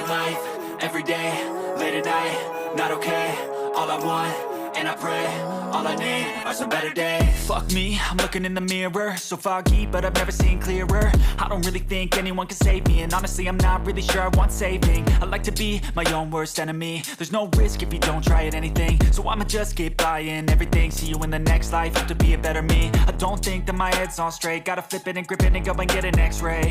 life, every day, late at night, not okay. All I want, and I pray, all I need are some better days. Fuck me, I'm looking in the mirror, so foggy, but I've never seen clearer. I don't really think anyone can save me, and honestly I'm not really sure I want saving. I like to be my own worst enemy. There's no risk if you don't try at anything, so I'ma just keep buying everything. See you in the next life, have to be a better me. I don't think that my head's on straight, gotta flip it and grip it and go and get an x-ray.